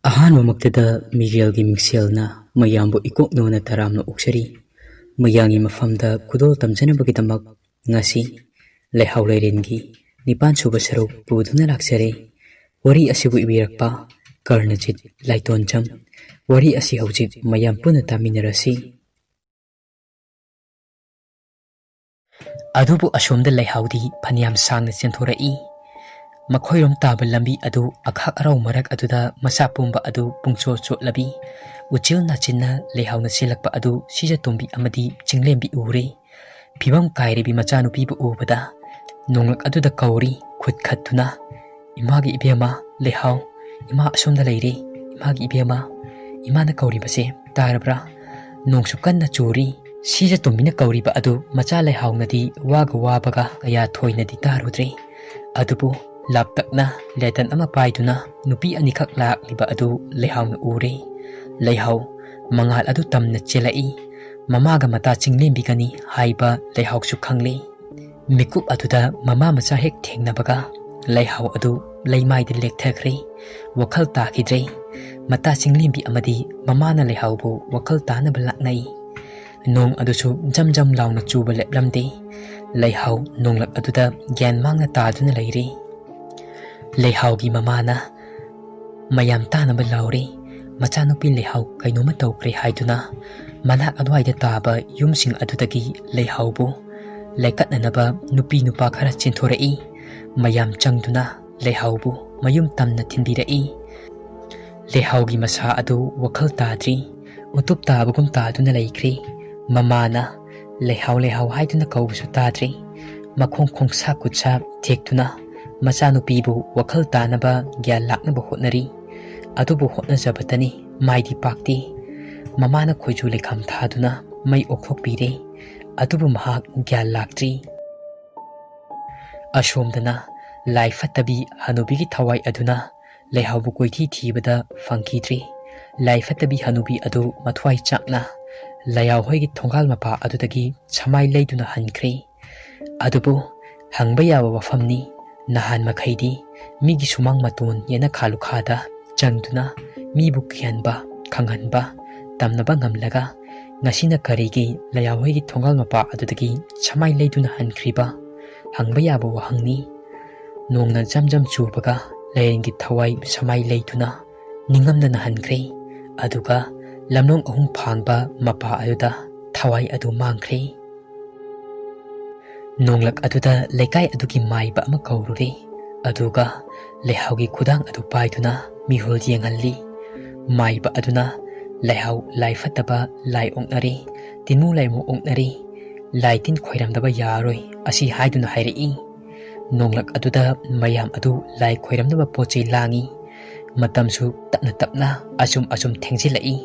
ꯑꯍꯥꯟꯕꯃꯛꯇꯗ ꯃꯤꯔꯦꯜꯒꯤ ꯃꯤꯡꯁꯦꯜꯅ ꯃꯌꯥꯝꯕꯨ ꯏꯀꯣꯛꯅꯣꯅ ꯇꯔꯥꯝꯅ ꯑꯣꯛꯆꯔꯤ꯫ ꯃꯌꯥꯝꯒꯤ ꯃꯐꯝꯗ ꯈꯨꯗꯣꯜ ꯇꯝꯖꯅꯕꯒꯤꯗꯃꯛ ꯉꯁꯤ ꯂꯩꯍꯥꯎ ꯂꯩꯔꯦꯟꯒꯤ 9ꯁꯨꯕ ꯁꯔꯨꯛ ꯄꯨꯗꯨꯅ ꯂꯥꯛꯆꯔꯦ꯫ ꯋꯥꯔꯤ ꯑꯁꯤꯕꯨ ꯏꯕꯤꯔꯛꯄ ꯀꯔꯅꯖꯤꯠ ꯂꯥꯏꯇꯣꯟꯖꯝ꯫ ꯋꯥꯔꯤ ꯑꯁꯤ ꯍꯧꯖꯤꯛ ꯃꯌꯥꯝ ꯄꯨꯟꯅ ꯇꯥꯃꯤꯟꯅꯔꯁꯤ꯫ ꯑꯗꯨꯕꯨ ꯑꯁꯣꯝꯗ ꯂꯩꯍꯥꯎꯗꯤ ꯐꯅꯌꯥꯝ ꯁꯥꯡꯅ ꯆꯦꯟꯊꯣꯔꯛꯏ꯫ ꯃꯈꯣꯏꯔꯣꯝ ꯇꯥꯕ ꯂꯝꯕꯤ ꯑꯗꯨ ꯑꯈꯥꯛ ꯑꯔꯥꯎ ꯃꯔꯛ ꯑꯗꯨꯗ ꯃꯆꯥ ꯄꯨꯝꯕ ꯑꯗꯨ ꯄꯨꯡꯆꯣꯠ ꯆꯣꯠꯂꯕꯤ꯫ ꯎꯆꯦꯜ ꯅꯥꯆꯤꯟꯅ ꯂꯩꯍꯥꯎꯅ ꯆꯦꯜꯂꯛꯄ ꯑꯗꯨ ꯁꯤꯖꯇꯣꯝꯕꯤ ꯑꯃꯗꯤ ꯆꯤꯡꯂꯦꯝꯕꯤ ꯎꯔꯦ꯫ ꯐꯤꯕꯝ ꯀꯥꯏꯔꯕꯤ ꯃꯆꯥꯅꯨꯄꯤꯕꯨ ꯎꯕꯗ ꯅꯣꯡꯂꯛ ꯑꯗꯨꯗ ꯀꯧꯔꯤ ꯈꯨꯠ ꯈꯠꯇꯨꯅ, "ꯏꯃꯥꯒꯤ ꯏꯕꯦꯝꯃ ꯂꯩꯍꯥꯎ, ꯏꯃꯥ ꯑꯁꯣꯝꯗ ꯂꯩꯔꯦ, ꯏꯃꯥꯒꯤ ꯏꯕꯦꯝꯃ, ꯏꯃꯥꯅ ꯀꯧꯔꯤꯕꯁꯦ ꯇꯥꯔꯕ꯭ꯔꯥ? ꯅꯣꯡꯁꯨ ꯀꯟꯅ ꯆꯨꯔꯤ"꯫ ꯁꯤꯖꯇꯣꯝꯕꯤꯅ ꯀꯧꯔꯤꯕ ꯑꯗꯨ ꯃꯆꯥ ꯂꯩꯍꯥꯎꯅꯗꯤ ꯋꯥꯕꯒ ꯀꯌꯥ ꯊꯣꯏꯅꯗꯤ ꯇꯥꯔꯨꯗ꯭ꯔꯦ꯫ ꯑꯗꯨꯕꯨ ꯂꯥꯞꯇꯛꯅ ꯂꯦꯇꯟ ꯑꯃ ꯄꯥꯏꯗꯨꯅ ꯅꯨꯄꯤ ꯑꯅꯤꯈꯛ ꯂꯥꯛꯂꯤꯕ ꯑꯗꯨ ꯂꯩꯍꯥꯎꯅ ꯎꯔꯦ꯫ ꯂꯩꯍꯥꯎ ꯃꯉꯥꯜ ꯑꯗꯨ ꯇꯝꯅ ꯆꯦꯜꯂꯛꯏ꯫ ꯃꯃꯥꯒ ꯃꯇꯥ ꯆꯤꯡꯂꯦꯝꯕꯤꯒꯅꯤ ꯍꯥꯏꯕ ꯂꯩꯍꯥꯎꯁꯨ ꯈꯪꯂꯦ꯫ ꯃꯤꯀꯨꯞ ꯑꯗꯨꯗ ꯃꯃꯥ ꯃꯆꯥ ꯍꯦꯛ ꯊꯦꯡꯅꯕꯒ ꯂꯩꯍꯥꯎ ꯑꯗꯨ ꯂꯩꯃꯥꯏꯗ ꯂꯦꯛꯊꯈ꯭ꯔꯦ, ꯋꯥꯈꯜ ꯇꯥꯈꯤꯗ꯭ꯔꯦ꯫ ꯃꯇꯥ ꯆꯤꯡꯂꯦꯝꯕꯤ ꯑꯃꯗꯤ ꯃꯃꯥꯅ ꯂꯩꯍꯥꯎꯕꯨ ꯋꯥꯈꯜ ꯇꯥꯅꯕ ꯂꯥꯛꯅꯩ꯫ ꯅꯣꯡ ꯑꯗꯨꯁꯨ ꯖꯝ ꯖꯝ ꯂꯥꯎꯅ ꯆꯨꯕ ꯂꯦꯞꯂꯝꯗꯦ꯫ ꯂꯩꯍꯥꯎ ꯅꯣꯡꯂꯛ ꯑꯗꯨꯗ ꯒ꯭ꯌꯥꯟ ꯃꯥꯡꯅ ꯇꯥꯗꯨꯅ ꯂꯩꯔꯦ꯫ ꯂꯩꯍꯥꯎꯒꯤ ꯃꯃꯥꯅ ꯃꯌꯥꯝ ꯇꯥꯅꯕ ꯂꯥꯎꯔꯦ꯫ ꯃꯆꯥꯅꯨꯄꯤ ꯂꯩꯍꯥꯎ ꯀꯩꯅꯣꯝꯃ ꯇꯧꯈ꯭ꯔꯦ ꯍꯥꯏꯗꯨꯅ ꯃꯅꯥꯛ ꯑꯗꯨꯋꯥꯏꯗ ꯇꯥꯕ ꯌꯨꯝꯁꯤꯡ ꯑꯗꯨꯗꯒꯤ ꯂꯩꯍꯥꯎꯕꯨ ꯂꯩꯀꯠꯅꯅꯕ ꯅꯨꯄꯤ ꯅꯨꯄꯥ ꯈꯔ ꯆꯦꯟꯊꯣꯔꯛꯏ꯫ ꯃꯌꯥꯝ ꯆꯪꯗꯨꯅ ꯂꯩꯍꯥꯎꯕꯨ ꯃꯌꯨꯝ ꯇꯝꯅ ꯊꯤꯟꯕꯤꯔꯛꯏ꯫ ꯂꯩꯍꯥꯎꯒꯤ ꯃꯁꯥ ꯑꯗꯨ ꯋꯥꯈꯜ ꯇꯥꯗ꯭ꯔꯤ, ꯎꯇꯨꯞ ꯇꯥꯕꯒꯨꯝ ꯇꯥꯗꯨꯅ ꯂꯩꯈ꯭ꯔꯦ꯫ ꯃꯃꯥꯅ ꯂꯩꯍꯥꯎ ꯂꯩꯍꯥꯎ ꯍꯥꯏꯗꯨꯅ ꯀꯧꯕꯁꯨ ꯇꯥꯗ꯭ꯔꯤ꯫ ꯃꯈꯣꯡ ꯈꯣꯡꯁꯥ ꯈꯨꯠꯁꯥ ꯊꯦꯛꯇꯨꯅ ꯃꯆꯥꯅꯨꯄꯤꯕꯨ ꯋꯥꯈꯜ ꯇꯥꯅꯕ ꯒ꯭ꯌꯥꯟ ꯂꯥꯛꯅꯕ ꯍꯣꯠꯅꯔꯤ꯫ ꯑꯗꯨꯕꯨ ꯍꯣꯠꯅꯖꯕꯇꯅꯤ ꯃꯥꯏꯗꯤ ꯄꯥꯛꯇꯦ꯫ ꯃꯃꯥꯅ ꯈꯣꯏꯖꯨ ꯂꯩꯈꯥꯝ ꯊꯥꯗꯨꯅ ꯃꯩ ꯑꯣꯛꯊꯣꯛꯄꯤꯔꯦ꯫ ꯑꯗꯨꯕꯨ ꯃꯍꯥꯛ ꯒ꯭ꯌꯥꯟ ꯂꯥꯛꯇ꯭ꯔꯤ꯫ ꯑꯁꯣꯝꯗꯅ ꯂꯥꯏ ꯐꯠꯇꯕꯤ ꯍꯅꯨꯕꯤꯒꯤ ꯊꯋꯥꯏ ꯑꯗꯨꯅ ꯂꯩꯍꯥꯎꯕꯨ ꯀꯣꯏꯊꯤ ꯊꯤꯕꯗ ꯐꯪꯈꯤꯗ꯭ꯔꯦ꯫ ꯂꯥꯏ ꯐꯠꯇꯕꯤ ꯍꯅꯨꯕꯤ ꯑꯗꯨ ꯃꯊ꯭ꯋꯥꯏ ꯆꯥꯛꯅ ꯂꯩꯍꯥꯎ ꯍꯣꯏꯒꯤ ꯊꯣꯡꯒꯥꯜ ꯃꯄꯥ ꯑꯗꯨꯗꯒꯤ ꯁꯃꯥꯏ ꯂꯩꯗꯨꯅ ꯍꯟꯈ꯭ꯔꯦ꯫ ꯑꯗꯨꯕꯨ ꯍꯪꯕ ꯌꯥꯕ ꯋꯥꯐꯝꯅꯤ꯫ ꯅꯍꯥꯟ ꯃꯈꯩꯗꯤ ꯃꯤꯒꯤ ꯁꯨꯃꯥꯡ ꯃꯇꯣꯟ ꯌꯦꯅꯈꯥ ꯂꯨꯈꯥꯗ ꯆꯪꯗꯨꯅ ꯃꯤꯕꯨ ꯀꯤꯍꯟꯕ ꯈꯪꯍꯟꯕ ꯇꯝꯅꯕ ꯉꯝꯂꯒ ꯉꯁꯤꯅ ꯀꯔꯤꯒꯤ ꯂꯩꯍꯥꯎ ꯍꯣꯏꯒꯤ ꯊꯣꯡꯒꯥꯜ ꯃꯄꯥ ꯑꯗꯨꯗꯒꯤ ꯁꯃꯥꯏ ꯂꯩꯗꯨꯅ ꯍꯟꯈ꯭ꯔꯤꯕ? ꯍꯪꯕ ꯌꯥꯕ ꯋꯥꯍꯪꯅꯤ꯫ ꯅꯣꯡꯅ ꯖꯝ ꯖꯝ ꯆꯨꯕꯒ ꯂꯩꯔꯦꯟꯒꯤ ꯊꯋꯥꯏ ꯁꯃꯥꯏ ꯂꯩꯗꯨꯅ ꯅꯤꯡꯉꯝꯗꯅ ꯍꯟꯈ꯭ꯔꯦ꯫ ꯑꯗꯨꯒ ꯂꯝꯂꯣꯡ 3 ꯐꯥꯡꯕ ꯃꯄꯥ ꯑꯗꯨꯗ ꯊꯋꯥꯏ ꯑꯗꯨ ꯃꯥꯡꯈ꯭ꯔꯦ꯫ ꯅꯣꯡꯂꯛ ꯑꯗꯨꯗ ꯂꯩꯀꯥꯏ ꯑꯗꯨꯒꯤ ꯃꯥꯏꯕ ꯑꯃ ꯀꯧꯔꯨꯔꯦ꯫ ꯑꯗꯨꯒ ꯂꯩꯍꯥꯎꯒꯤ ꯈꯨꯗꯥꯡ ꯑꯗꯨ ꯄꯥꯏꯗꯨꯅ ꯃꯤꯍꯨꯜ ꯌꯦꯡꯍꯜꯂꯤ꯫ ꯃꯥꯏꯕ ꯑꯗꯨꯅ ꯂꯩꯍꯥꯎ ꯂꯥꯏ ꯐꯠꯇꯕ ꯂꯥꯏ ꯑꯣꯛꯅꯔꯦ, ꯇꯤꯟꯃꯨ ꯂꯥꯏꯃꯨ ꯑꯣꯛꯅꯔꯦ, ꯂꯥꯏ ꯇꯤꯟ ꯈꯣꯏꯔꯝꯗꯕ ꯌꯥꯔꯣꯏ ꯑꯁꯤ ꯍꯥꯏꯗꯨꯅ ꯍꯥꯏꯔꯛꯏ꯫ ꯅꯣꯡꯂꯛ ꯑꯗꯨꯗ ꯃꯌꯥꯝ ꯑꯗꯨ ꯂꯥꯏ ꯈꯣꯏꯔꯝꯅꯕ ꯄꯣꯠꯆꯩ ꯂꯥꯡꯏ꯫ ꯃꯇꯝꯁꯨ ꯇꯞꯅ ꯇꯞꯅ ꯑꯁꯨꯝ ꯊꯦꯡꯖꯤꯜꯂꯛꯏ꯫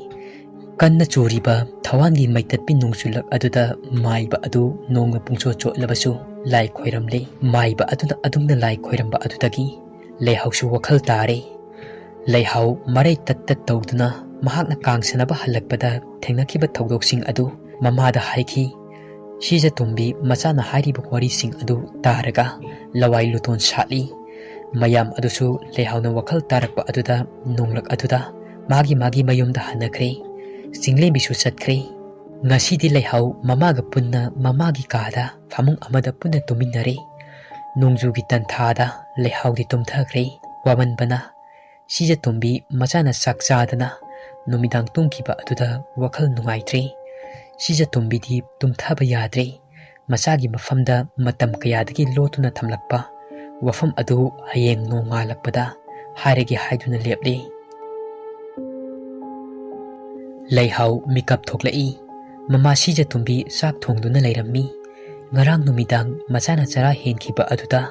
ꯀꯟꯅ ꯆꯨꯔꯤꯕ ꯊꯋꯥꯟꯒꯤ ꯃꯩꯇꯠꯄꯤ ꯅꯣꯡꯆꯨꯜꯂꯛ ꯑꯗꯨꯗ ꯃꯥꯏꯕ ꯑꯗꯨ ꯅꯣꯡꯅ ꯄꯨꯡꯆꯣꯠ ꯆꯣꯠꯂꯕꯁꯨ ꯂꯥꯏ ꯈꯣꯏꯔꯝꯂꯦ꯫ ꯃꯥꯏꯕ ꯑꯗꯨꯅ ꯑꯗꯨꯝꯅ ꯂꯥꯏ ꯈꯣꯏꯔꯝꯕ ꯑꯗꯨꯗꯒꯤ ꯂꯩꯍꯥꯎꯁꯨ ꯋꯥꯈꯜ ꯇꯥꯔꯦ꯫ ꯂꯩꯍꯥꯎ ꯃꯔꯩ ꯇꯠ ꯇꯧꯗꯨꯅ ꯃꯍꯥꯛꯅ ꯀꯥꯡ ꯁꯥꯟꯅꯕ ꯍꯜꯂꯛꯄꯗ ꯊꯦꯡꯅꯈꯤꯕ ꯊꯧꯗꯣꯛꯁꯤꯡ ꯑꯗꯨ ꯃꯃꯥꯗ ꯍꯥꯏꯈꯤ꯫ ꯁꯤꯖꯇꯣꯝꯕꯤ ꯃꯆꯥꯅ ꯍꯥꯏꯔꯤꯕ ꯋꯥꯔꯤꯁꯤꯡ ꯑꯗꯨ ꯇꯥꯔꯒ ꯂꯋꯥꯏ ꯂꯨꯇꯣꯟ ꯁꯥꯠꯂꯤ꯫ ꯃꯌꯥꯝ ꯑꯗꯨꯁꯨ ꯂꯩꯍꯥꯎꯅ ꯋꯥꯈꯜ ꯇꯥꯔꯛꯄ ꯑꯗꯨꯗ ꯅꯣꯡꯂꯛ ꯑꯗꯨꯗ ꯃꯥꯒꯤ ꯃꯌꯨꯝꯗ ꯍꯟꯅꯈ꯭ꯔꯦ꯫ ꯆꯤꯡꯂꯦꯝꯕꯤꯁꯨ ꯆꯠꯈ꯭ꯔꯦ꯫ ꯉꯁꯤꯗꯤ ꯂꯩꯍꯥꯎ ꯃꯃꯥꯒ ꯄꯨꯟꯅ ꯃꯃꯥꯒꯤ ꯀꯥꯗ ꯐꯃꯨꯡ ꯑꯃꯗ ꯄꯨꯟꯅ ꯇꯨꯝꯃꯤꯟꯅꯔꯦ꯫ ꯅꯣꯡꯖꯨꯒꯤ ꯇꯟꯊꯥꯗ ꯂꯩꯍꯥꯎꯗꯤ ꯇꯨꯝꯊꯈ꯭ꯔꯦ ꯋꯥꯃꯟꯕꯅ꯫ ꯁꯤꯖꯇꯣꯝꯕꯤ ꯃꯆꯥꯅ ꯆꯥꯛ ꯆꯥꯗꯅ ꯅꯨꯃꯤꯗꯥꯡ ꯇꯨꯝꯈꯤꯕ ꯑꯗꯨꯗ ꯋꯥꯈꯜ ꯅꯨꯡꯉꯥꯏꯇ꯭ꯔꯦ꯫ ꯁꯤꯖꯇꯣꯝꯕꯤꯗꯤ ꯇꯨꯝꯊꯕ ꯌꯥꯗ꯭ꯔꯦ꯫ ꯃꯆꯥꯒꯤ ꯃꯐꯝꯗ ꯃꯇꯝ ꯀꯌꯥꯗꯒꯤ ꯂꯣꯠꯇꯨꯅ ꯊꯝꯂꯛꯄ ꯋꯥꯐꯝ ꯑꯗꯨ ꯍꯌꯦꯡ ꯅꯣꯡꯉꯥꯜꯂꯛꯄꯗ ꯍꯥꯏꯔꯒꯦ ꯍꯥꯏꯗꯨꯅ ꯂꯦꯞꯂꯦ꯫ ꯂꯩꯍꯥꯎ ꯃꯤꯀꯞ ꯊꯣꯛꯂꯛꯏ꯫ ꯃꯃꯥ ꯁꯤꯖꯇꯣꯝꯕꯤ ꯆꯥꯛ ꯊꯣꯡꯗꯨꯅ ꯂꯩꯔꯝꯃꯤ꯫ ꯉꯔꯥꯡ ꯅꯨꯃꯤꯗꯥꯡ ꯃꯆꯥꯅ ꯆꯔꯥ ꯍꯦꯟꯈꯤꯕ ꯑꯗꯨꯗ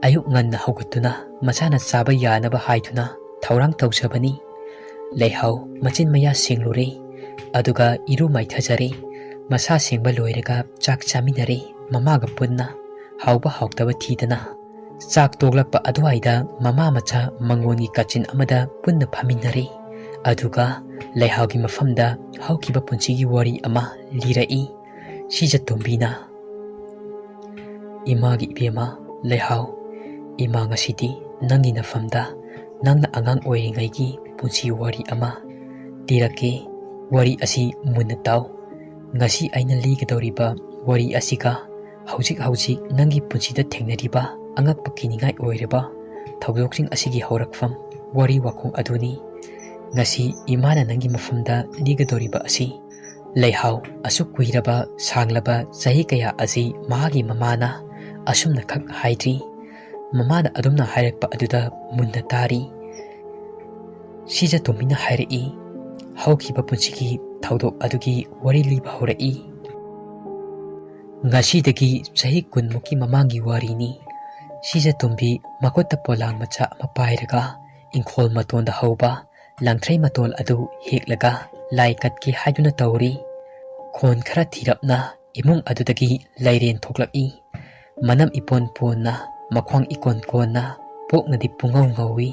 ꯑꯌꯨꯛ ꯉꯟꯅ ꯍꯧꯒꯠꯇꯨꯅ ꯃꯆꯥꯅ ꯆꯥꯕ ꯌꯥꯅꯕ ꯍꯥꯏꯗꯨꯅ ꯊꯧꯔꯥꯡ ꯇꯧꯖꯕꯅꯤ꯫ ꯂꯩꯍꯥꯎ ꯃꯆꯤꯟ ꯃꯌꯥ ꯁꯦꯡꯂꯨꯔꯦ꯫ ꯑꯗꯨꯒ ꯏꯔꯨ ꯃꯥꯏꯊꯖꯔꯦ꯫ ꯃꯁꯥ ꯁꯦꯡꯕ ꯂꯣꯏꯔꯒ ꯆꯥꯛ ꯆꯥꯃꯤꯟꯅꯔꯦ ꯃꯃꯥꯒ ꯄꯨꯟꯅ ꯍꯥꯎꯕ ꯍꯥꯎꯇꯕ ꯊꯤꯗꯅ꯫ ꯆꯥꯛ ꯇꯣꯛꯂꯛꯄ ꯑꯗꯨꯋꯥꯏꯗ ꯃꯃꯥ ꯃꯆꯥ ꯃꯪꯒꯣꯟꯒꯤ ꯀꯥꯆꯤꯟ ꯑꯃꯗ ꯄꯨꯟꯅ ꯐꯝꯃꯤꯟꯅꯔꯦ꯫ ꯑꯗꯨꯒ ꯂꯩꯍꯥꯎꯒꯤ ꯃꯐꯝꯗ ꯍꯧꯈꯤꯕ ꯄꯨꯟꯁꯤꯒꯤ ꯋꯥꯔꯤ ꯑꯃ ꯂꯤꯔꯛꯏ꯫ ꯁꯤꯖꯇꯣꯝꯕꯤꯅ, "ꯏꯃꯥꯒꯤ ꯏꯕꯦꯝꯃ ꯂꯩꯍꯥꯎ, ꯏꯃꯥ ꯉꯁꯤꯗꯤ ꯅꯪꯒꯤ ꯅꯐꯝꯗ nangna angang oiringaigi punsi wari ama tirake wari asi munna taw ngasi aina ligadoriba wari asiga hauzik nangi punsida thengnariba angakpa kiningai oireba thawdoksing asigi haurakfam wari wakhong aduni ngasi imana nangi mafamda ligadoriba asi leihao asuk kuiraba sanglaba sahi kaya asi mahagi mamana asumna khak haidri mamana adumna hairakpa aduda munna tari sija tumina hairei haukiba punsigi thawdok adugi wari liba horai ngasidagi sahi kunmuki mamangi warini sija tumbi makota polang macha ama pairaga ingkhol matonda hauba langthrei matol adu heklaga lai katki haiduna tawri khon khara thirapna imung adudagi lairen thoklaki manam ipon ponna makhwang ikon konna poknadi pungau ngawi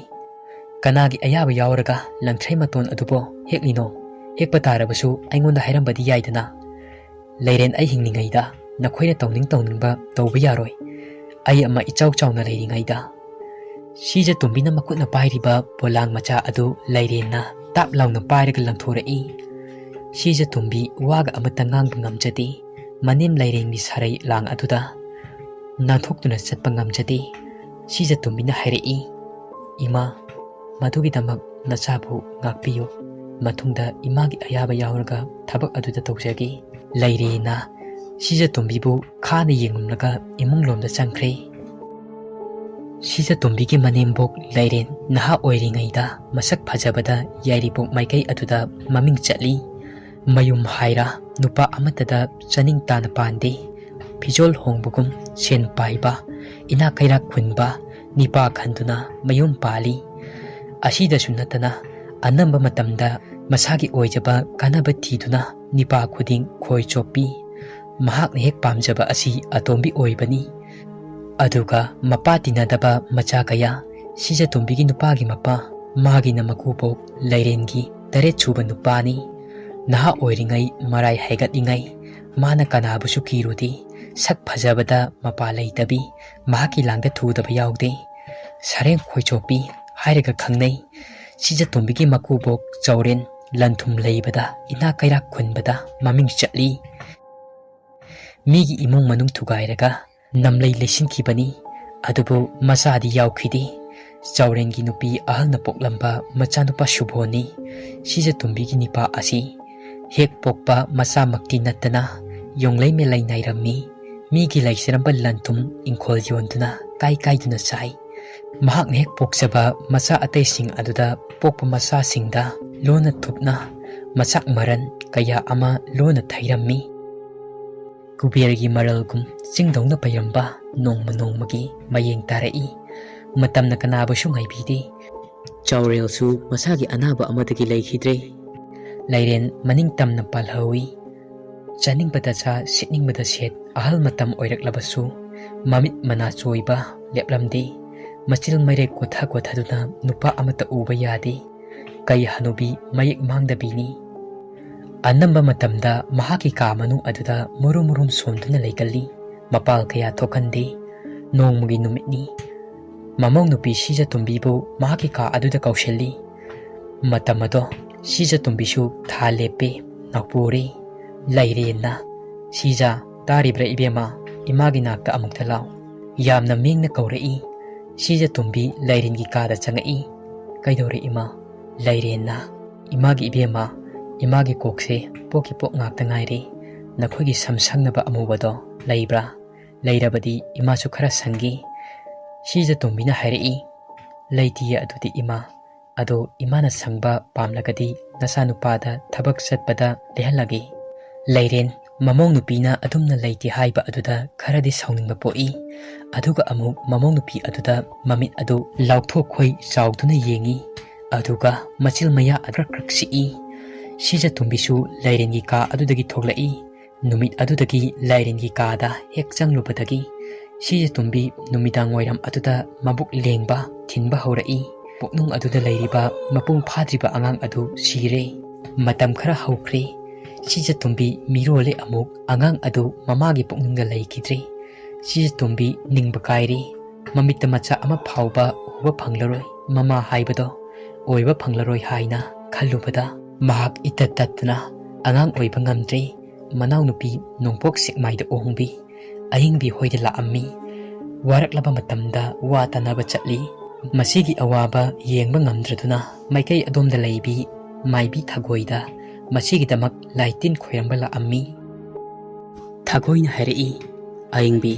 kanagi ayaba yauraga langthrei maton adubo heklino hekpa tarabasu aingonda hairambadi yaidana leiren ai hingningaida nakhoina tawningba tawba yaroi ai ama ichau chauna leiringaida sija tumbina makutna pairiba polang macha adu leirenna tap launa pairaga langthorai sija tumbi waga amata ngangba ngamjadi manim leirengi sarai lang aduda nanthokduna chatpa ngamjadi sija tumbina hairei ima madugidamak nachabu ngakpiyu matungda imagi ayaba yauraga thabak aduda tawjagi leirena sija tumbibu khana yengumlaga imunglomda changkhre sija tumbigi manembok leiren naha oiringaida masak phajabada yairipok maikai aduda maming chatli mayum haira nupa amatada chaning tana pande phijol hongbugum sen paiba ina kaira khunba nipa khanduna mayum pali asida sunatana anamba matamda masagi oijaba kanaba thiduna nipa khuding khoi chopi mahakna hek pamjaba asi atombi oibani aduga mapa tinadaba macha kaya sija tumbigi nupagi mapa magi na makupok leirengi tare chuba nupani naha oiringai marai haigatingai mana kanabusu kirudi sak phajabada mapa leitabi mahaki langda thudaba yaude sareng khoi chopi hairaga khangnei sija tumbigi makubok chauren lanthum leibada ina kaira khunbada maming chatli migi imong manung thugairaga namlei lesinkhibani adubu masadi yaukhidi chaurengi nupi ahalna poklamba machanupa shubhoni sija tumbigi nipa asi hek pokpa masa makti natana yonglei melai nairami migi laisiramba lanthum ingkhol yonduna kai duna sai mahak nek pokchaba masa atei sing aduda pokpa masa singda lona thupna masak maran kaya ama lona thairammi kubergi maralgum singdongna payamba nongmagi mayeng tarai matamna kanaba su ngaibidi chaurel su masagi anaba amadagi leikhidre leiren maning tamna palhawi chaning bada cha sitning bada set ahal matam oiraklabasu mamit mana choiba leplamde machil maire kotha nupa amata uba yade kai hanubi mayek mangdabini anamba matamda mahaki ka manung aduda murum somduna leikalli mapal kaya thokande nongmagi numitni mamong nupi sija tumbibu mahaki ka aduda kaushelli matamado sija tumbisu thalepe nakpuri lairena sija taribra ibema imagi nakta amukta law yamna mingna kaurai sija tumbi lairingi kada changai kaidore ima lairena imagi ibema imagi kokse poki pok ngakta ngaire nakhogi samsangnaba amubado laibra lairabadi ima su khara sangi sija tumbina hairei laitiya adudi ima ado imana sangba pamlagadi nasanupada thabak satpada lehalagi leiren mamong nupina adumna leiti haiba aduda kharadi sauningba poi aduga amuk mamong nupi aduda mamit adu laukthok khoi chauduna yengi aduga machil maya adrakraksi sija tumbisu leirengi ka adudagi thoglai numit adudagi leirengi ka da hek changlubadagi sija tumbi numidang wairam aduda mabuk lengba thinba horai poknung aduda leiriba mapung phadriba angang adu sire matam khara haukhre sija tumbi mirole amuk angang adu mamagi poknungda leikidre sija tumbi ningba kairi mamita macha ama phauba uba phanglaroi mama haibado oiba phanglaroi haina khalubada mahak itattatna angang oiba ngamdre manau nupi nongpok sikmaida ohungbi ahingbi hoida laammi waraklaba matamda wa tanaba chatli masigi awaba yengba ngamdraduna maikai adomda leibi maibi thagoida masigi damak laitin khoiramba laammi thagoina hairi ahingbi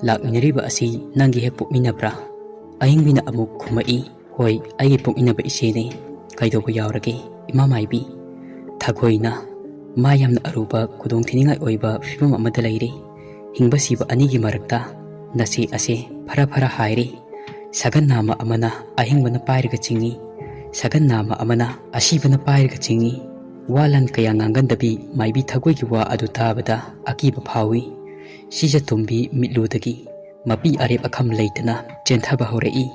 lakminariba asi nangi hek pukminabra ahingbi na amuk khumai hoi aigi pukminaba isene kaidoba yaurage ima maibi thagoina mayam na aruba kudong thiningai oiba fibam amada leire hingba siba anigi marakta nasi ase phara phara haire sagan nama amana ahingba na pairaga chingi sagan nama amana asiba na pairaga chingi walan kaya ngangandabi maibi thagoi gi wa adu tabada akiba phawi sija tumbi mitludagi mapi arep akham leitana chenthaba horei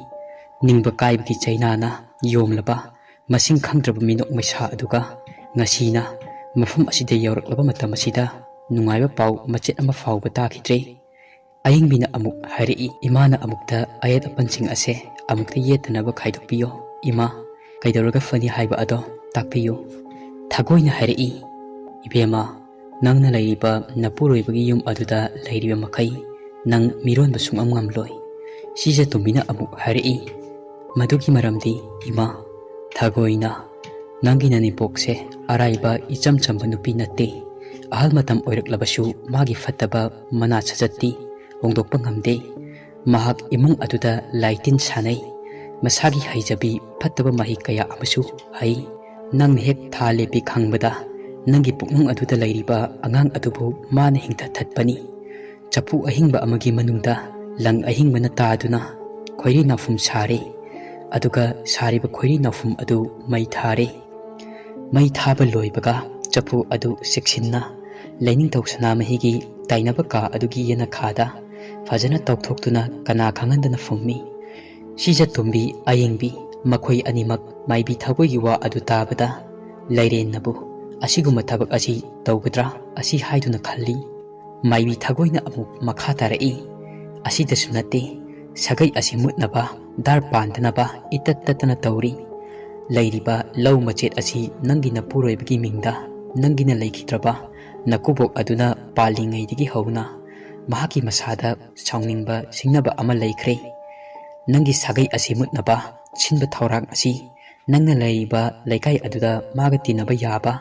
ningba kaibgi chainana yomlaba masing khangdraba minok maisa aduga ngasina mafum asida yauraklaba matam asida nungaiba pau machet ama fauba takhidre ayingbina amuk hairi imana amukta ayat apansing ase amukta yetanaba khaidokpiyo ima kaidoroga fani haiba ado takpiyo thagoina hairi ibema nangna laiba napuroibagi yum aduda lairiba makai nang mironba sungam ngamloi sija tumbina amuk hairi madugi maramdi ima thagoina nangi nani pokse araiba icham chamba nupi natte ahal matam oiraklabasu magi fattaba mana chajatti hongdokpa ngamde mahak imung aduda laitin sanai masagi haijabi fattaba mahi kaya amasu hai nang hek thalepi khangbada nangi puknung aduda lairiba angang adubu mana hingta thatpani chapu ahingba amagi manungda lang ahingbana taaduna khoiri nafum sare aduga sariba khoiri nafum adu mai thare mai thaba loibaga chapu adu seksinna laining tawsana mahigi tainaba ka adugi yana khada fajana tawthoktuna kana khangandana fummi sija tumbi ayengbi makhoi animak maibi thagoigi wa adu tabada lairen nabu asiguma thabak asi tawgadra asi haiduna khalli maibi thagoina amuk makha tarai asida sunate sagai asi mutnaba dar pandanaba itattatana tawri lairiba law machet asi nangina puroibagi mingda nangina laikhitraba nakubok aduna palingaidigi hauna mahaki masada sauningba singnaba ama laikhre nangi sagai asi mutnaba sinba thawrang asi nangna laiba laikai aduda maga tinaba yaba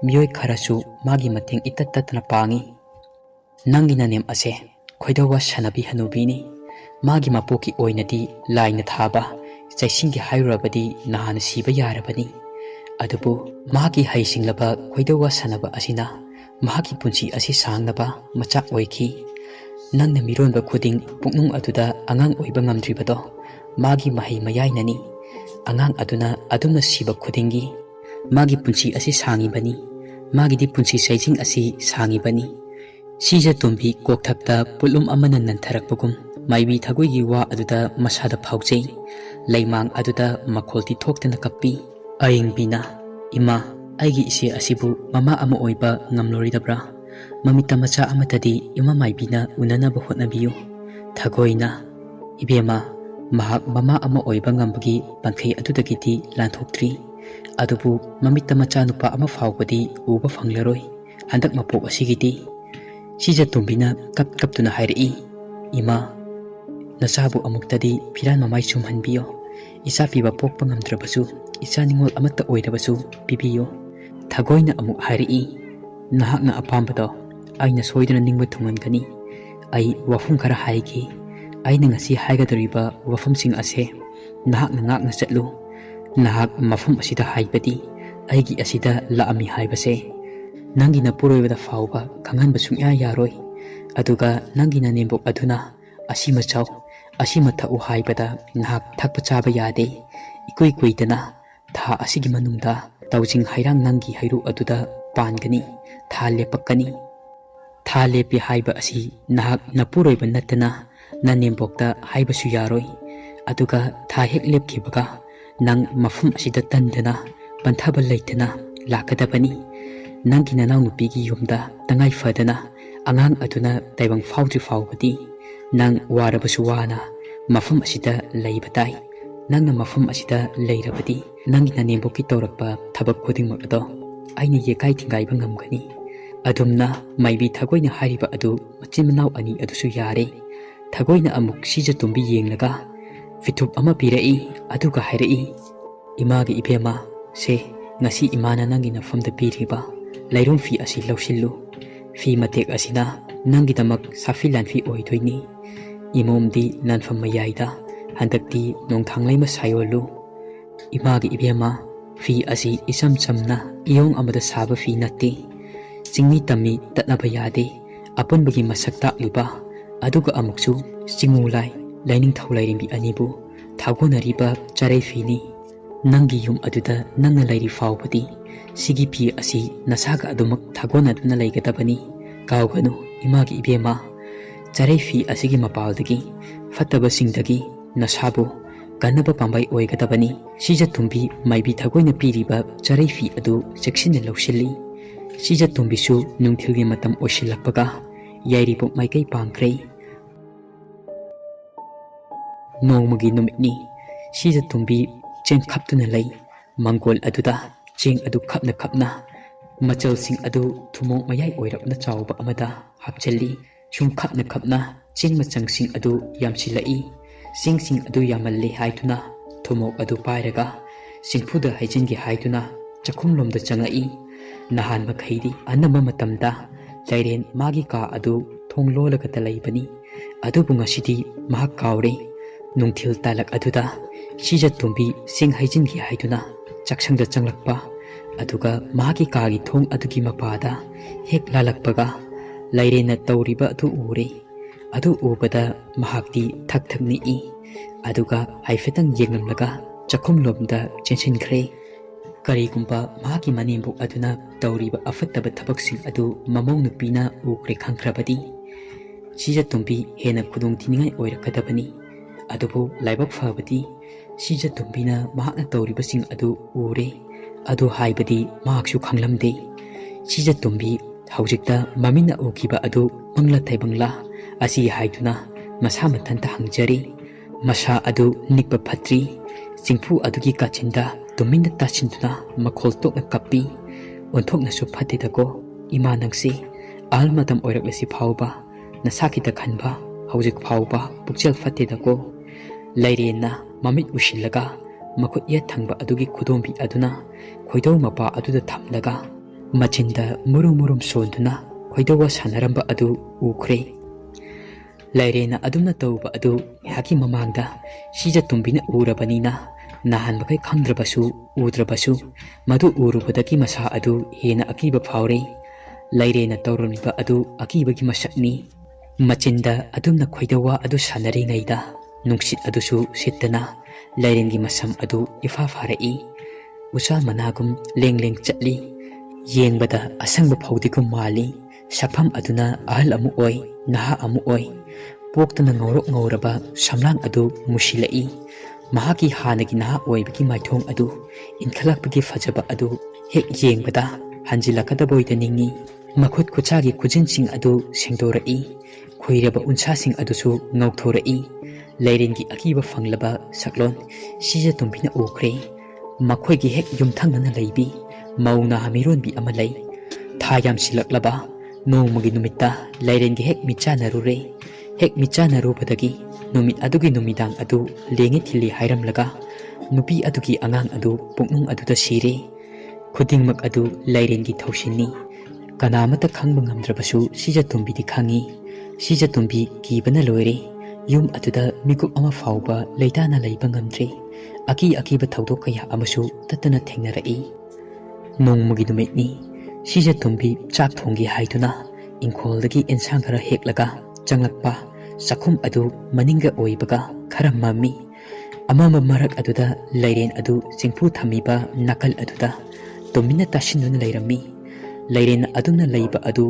miyoi kharasu magi mateng itattatana pangi nangina nem ase khoidawa sanabi hanubini magi mapoki oinadi laina thaba chaisingi hairabadi nahana siba yarabani adubu mahaki haisinglaba khoidawa sanaba asina mahaki punchi asi sangnaba machak oikhi nangna mironba khuding puknung aduda angang oiba ngamdribado magi mahai mayainani angang aduna adumna siba khudingi magi punchi asi sangibani magidi punchi saijing asi sangibani sija tumbi kokthakta pulum amana nantharakpagum maibi thagoigi wa aduda masada phaujei laimang aduda makolti thoktana kappi ayingbina ima aigi ise asibu mama ama oiba ngamloridabra mamita macha amatadi ima maibina unanaba hotnabiyu thagoina ibema mahak mama ama oiba ngambagi pankhei adudagiti lanthoktri adubu mamita macha nupa ama faubadi uba phanglaroi handak mapok asigiti sija tumbina kaptuna hairi ima nasabu amuktadi piran mamai sumhanbiyo isa piba pokpa ngamdrabasu isa ningol amata oirabasu pibiyo thagoina amuk hairi nahakna apambado aina soidana ningba thungangani ai wafum khara haigi aina ngasi haigadariba wafumsing ase nahakna ngakna chatlu nahak mafum asida haibadi aigi asida laami haibase nangina puroibada fauba khanganba sungya yaroi aduga nangina nembok aduna asima chau asima thau haibada nahak thakpa chaba yade ikoi koidana tha asigi manungda tawjing hairang nangi hairu aduda pangani tha lepakani tha lepi haiba asi nahak napuroiba natana nanembokta haibasu yaroi aduga tha hek lepkibaga nang mafum asida tandana panthaba leitana lakadabani nangi nanaw nupigi yumda tangai fadana angang aduna taibang faudri faubadi nang warabasu wana mafum asida leibatai nangna mafam asida leirabadi nangi nanemboki tawrakpa thabak khudingmak ado aina yekai thingai bangamgani adumna maibi thagoina hariba adu machin manaw ani adusu yare thagoina amuk sija tumbi yenglaga fitup ama pirai aduga hairai imagi ibema se ngasi imana nangi nafamda piriba lairum fi asi lausillu fi matek asina nangi damak safilan fi oidoini imomdi nanfam mayaida handakti nongthanglai ma sayolu imagi ibema fi asi isam chamna iyong amada saba fi natti chingni tammi tatnaba yade apunbagi masak takliba aduga amuksu chingulai laining thaulairimbi anibu thagonariba charai fini nangi yum aduda nangna lairi faubadi sigi pi asi nasaga adumak thagonaduna laigadabani kauganu imagi ibema charai fi asigi mapaldagi fataba singdagi nasabu kanaba pambai oigadabani sija tumbi maibi thagoina piriba charai fi adu seksina lausilli sija tumbisu nungthilgi matam osilakpaga yairi pok maikai pangkrei nongmagi numitni sija tumbi cheng khaptuna lei mangol aduda cheng adu khapna khapna machal sing adu thumong mayai oirapna chawba amada hapchalli sum khapna khapna cheng machang sing adu yamsilai sing adu yamalle haituna thumok adu pairaga singphuda haijingi haituna chakhumlomda changai nahan makhaidi anama matamda Leiren magi ka adu thonglolaga talaibani adu bungasidi mahak kaure nungthil talak aduda sija tumbi sing haijingi haiduna chaksangda changlakpa aduga magi ka gi thong adugi mapada hek lalakpaga Leiren na tawriba adu ure adu ubada mahakti thak thakni I aduga haifetang yenglamlaga chakhumlomda chensinkhre karigumba mahaki manembuk aduna tawriba afattaba thabaksing adu mamong nupina ukre khangkrabadi sija tumbi hena khudong thiningai oirakadabani adubu laibak fabadi sija tumbina mahakna tawriba sing adu ure adu haibadi mahaksu khanglamde sija tumbi haujikta mamina ukiba adu mangla thaibangla asi haiduna masa mathanta hangjari masa adu nikba phatri singphu adugi kachinda tuminda tachinduna makhol tokna kappi onthokna su phatidako ima nangsi almadam oiraklasi phauba nasakita khanba haujik phauba pukchel phatidako Leirenna mamit usillaga makut ya thangba adugi khudombi aduna Khoidou mapa aduda thamlaga machinda murum sonduna Khoidouwa sanaramba adu ukhre Leirenna adumna tawba adu haki mamangda sija tumbina urabanina nahan bakai khangdrabasu udrabasu madu urubadaki masa adu hena akiba phaure Leirenna tawramiba adu akibagi masakni machinda adumna Khoidouwa adu sanari ngaida nungsit adusu sittana Leirengi masam adu ifa farai usa managum leng chatli yengbada asangba phaudigum mali sapham aduna ahal amu oi naha amu oi poktana ngauraba samlang adu musilai mahaki hanagi naha oibaki maithong adu inkhalakpagi fajaba adu hek yengbada hanjilakadaboida ningi makhut kuchagi kujinsing adu sengdorai khuiraba unsasing adusu ngauthorai Leirengi akiba fanglaba saklon sija tumbina ukre makhoigi hek yumthangnana leibi mauna hamironbi ama lei thayam silaklaba nongmagi numitta Leirengi hek michanarure hek michanarubadagi numit adugi numidang adu lengi thili hairamlaga nupi adugi angang adu puknung aduda sire khudingmak adu Leirengi thausinni kanamata khangba ngamdrabasu sija tumbidi khangi sija tumbi kibana loire yum aduda mikup ama fauba leitana leiba ngamdre akiba thaudok kaya amasu tatana thengnarai nongmagi numitni sija tumbi chak thongi haiduna ingkholdagi ensang khara heklaga changlakpa sakhum adu maninga oibaga khara mami amama marak aduda Leiren adu singphu thamiba nakal aduda tomina tashinuna leirami Leiren aduna leiba adu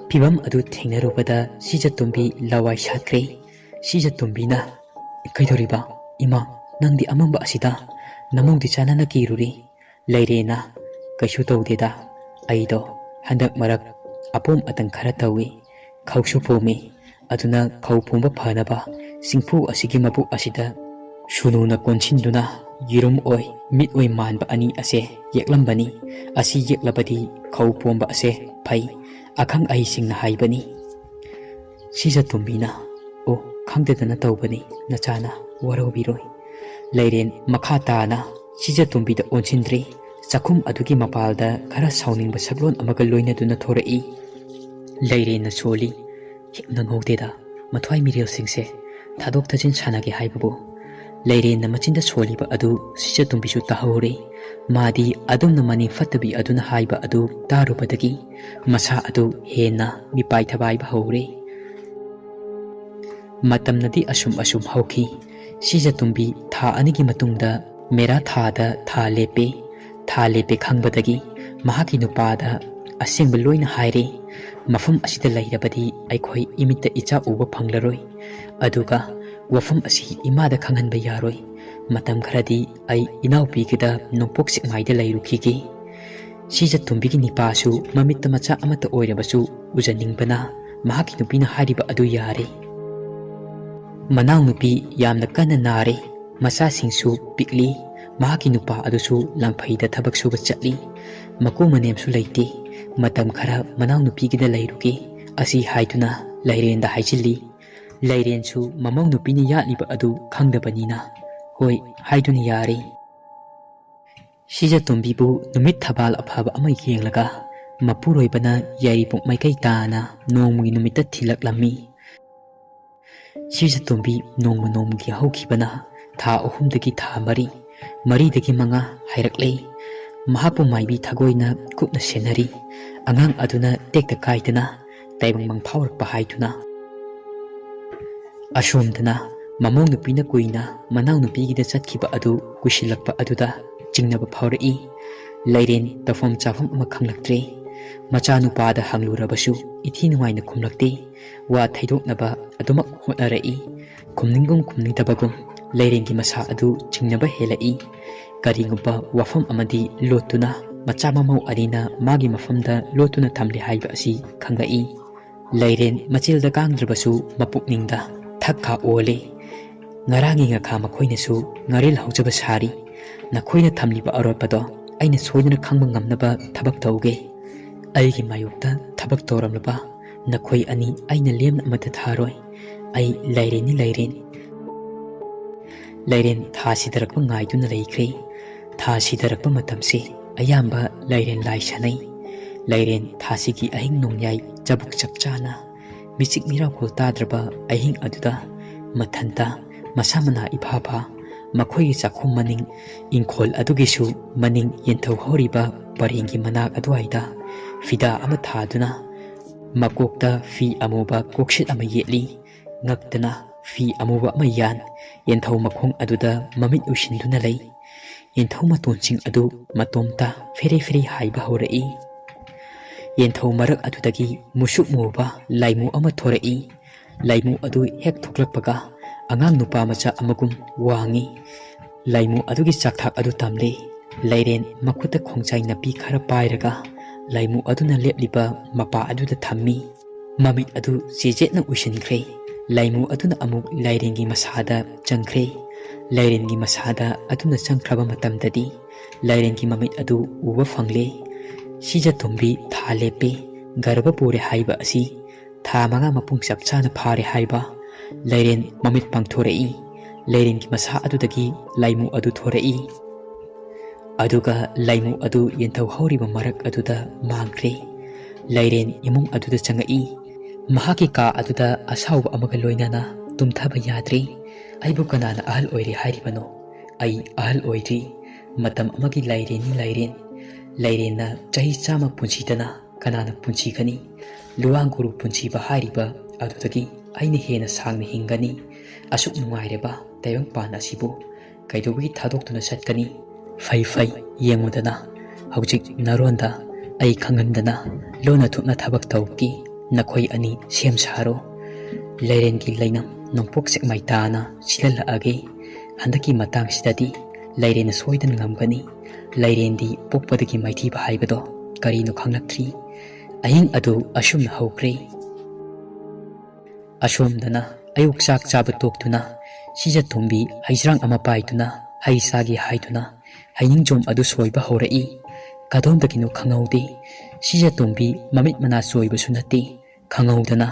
pibam adu thengnarubada sija tumbi lawai satkre sija tumbina kaidoriba ima nangdi amamba asida namongdi chanana kiruri Leirenna kaishu tawdeda aido handak marak apom atang khara tawi khawsu pomi aduna khawpumba phanaba singphu asigi mabu asida Sununa konchinduna yirum oi mit oi manba ani ase yeklambani asi yeklabadi khau pomba ase phai akhang ai singna haibani sija tumbina o khangdedana tawbani nachana warobiroi Leiren makha taana sija tumbida onchindri chakhum adugi mapalda khara sauningba saglon amaga loinaduna thorai Leiren na soli hikna ngodeda mathwai Meerel singse thadok thajin sanage haibabu Leiren na machinda soliba adu sija tumbisu tahore madi adumna mani fatabi aduna haiba adu darubadagi masa adu hena mipai thabai ba hore matamnadi asum hauki sija tumbi tha anigi matungda mera thada tha lepe khangbadagi mahaki nupada asengba loina haire mafam asida lairabadi aikhoi imita icha uba phanglaroi aduga wafam asi imada khanghanba yaroi matam kharadi ai inaupi-gida nongpok sikmaida lairukige sija tumbigi nipasu mamitta macha amata oirabasu ujaningbana mahaki nupina hariba adu yare Manang nupi yamna kana nare masa singsu pikli mahaki nupa adusu langphaida thabak suba chatli maku manemsu leite matam khara manang nupi gida lairuke asi haiduna Leiren da haijili Leiren su mamang nupi ni yatliba adu khangdabanina hoi haiduna yare sija tumbibu numit thabal aphaba ama yenglaga mapuroibana yairipuk maikai taana nongmugi numitta thilaklami Sija tumbi nongmugi haukibana tha ahumdagi tha maridagi manga hairakle mahapu maibi thagoina kupna senari angang aduna tekta kaidana taibang mangphawrak haiduna asomdana mamong nupina kuina manang nupigida chatkhiba adu kusilakpa aduda chingnaba phawrai Leiren tafam chafam ama khanglaktre macha nupada hanglurabasu ithi nuwaina khumlakte wa thaidoknaba adumak hotnarai khumningtabagum Leirengi masa adu chingnaba helai karigumba wafam amadi lotuna macha mamau arina magi mafamda lotuna thamle haiba asi khangai Leiren machilda kangdrabasu mapukningda thakka ole ngarangi ngakha makhoinasu ngaril haujaba sari nakhoina thamliba aropado aina soidana khangba ngamnaba thabak tauge aigi mayukta thabak toramlaba nakhoi ani aina lemna amata tharoi ai Leiren tha sidarakpa ngaiduna leikre tha sidarakpa matamse ayamba Leiren lai sanai Leiren tha sigi ahing nongyai jabuk chapchana michik miracle tadraba ahing aduda mathanta masamana iphapha makhoi chakhum maning ingkhol adugisu maning yenthau horiba parengi manak aduaida fida ama thaduna makokta fi amuba kokshit ama yetli ngaktana fi amuba ama yan yenthau makhong aduda mamit usinduna lei yenthau matonching adu matomta fere haiba horai yenthau marak adudagi musuk muba laimu ama thorai laimu adu hek thoklakpaga angang nupa macha amagum wangi laimu adugi chakthak adu tamle Leiren makuta khongchai napi khara pairaga laimu aduna lepliba mapa aduda thammi mamit adu jejetna usinkhre laimu aduna amuk Leirengi masada changkhre Leirengi masada aduna changkhraba matamdadi Leirengi mamit adu uba phangle sija tumbi tha lepe garba pore haiba asi tha manga mapung chapchana phare haiba Leiren mamit pangthorai Leirengi masa adudagi laimu adu thorai aduga laimu adu yenthau horiba marak aduda mangkre Leiren imung aduda changai mahaki ka aduda asauba amaga loinana tumthaba yadre aibu kanana ahal oire hairibano ai ahal oidri matam amagi Leiren na chahi chama punchitana kanana punchigani luanguru punchiba hairiba adudagi aina hena sangna hingani asuk nungaireba taibang pan asibu kaidogi thadoktuna satkani fai yengudana haujik naronda ai khangandana lona thupna thabak tawki nakhoi ani sem saro Leirengi lainam nongpok sekmai tana silala age handaki matang sidadi Leiren soidan ngamgani Leirendi pokpadagi maithi ba haibado karino khanglaktri ahing adu asum haukre asum dana ayuk sak chaba toktuna Sija tumbi haijrang ama paiduna haisagi haiduna hainingjom adu soiba horai kadom dakino khangaude sija tumbi mamit mana soiba sunati khangaudana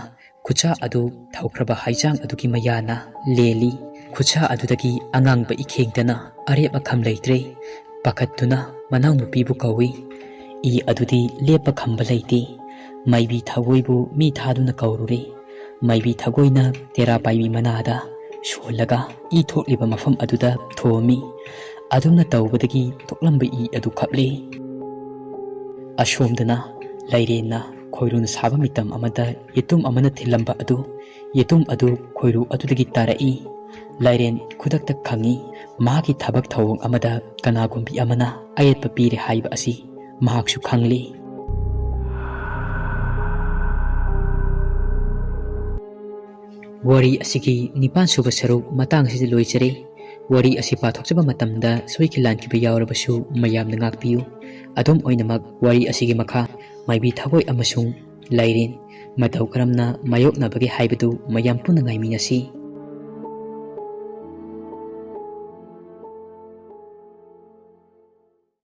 kucha adu thaukraba haijang aduki mayana leli kucha adudagi angangba ikhengdana areba kham leitre pakatuna manau nupibu kawi I adudi lepa khamba leite maibi thagoibu mi thaduna kaurure maibi thagoina tera paibi manada sholaga I thokliba mafam aduda thomi adumna tawbadagi toklamba I adu khaple ashomdana lairena khoirun saba mitam amada yetum amana thilamba adu yetum adu khoiru adudagi tarai lairen khudakta khangi mahaki thabak thawong amada kanagumbi amana ayet papire haiba asi mahaksu khangli wari asigi nipan suba saruk matang si loichare wari asi pathokchaba matamda soikhi lankhiba yaorabasu mayam nagkpiyu adom oinamak wari asigi makha maibi thagoi amasung lairen matau karamna mayoknabagi haibadu mayam puna ngaiminasi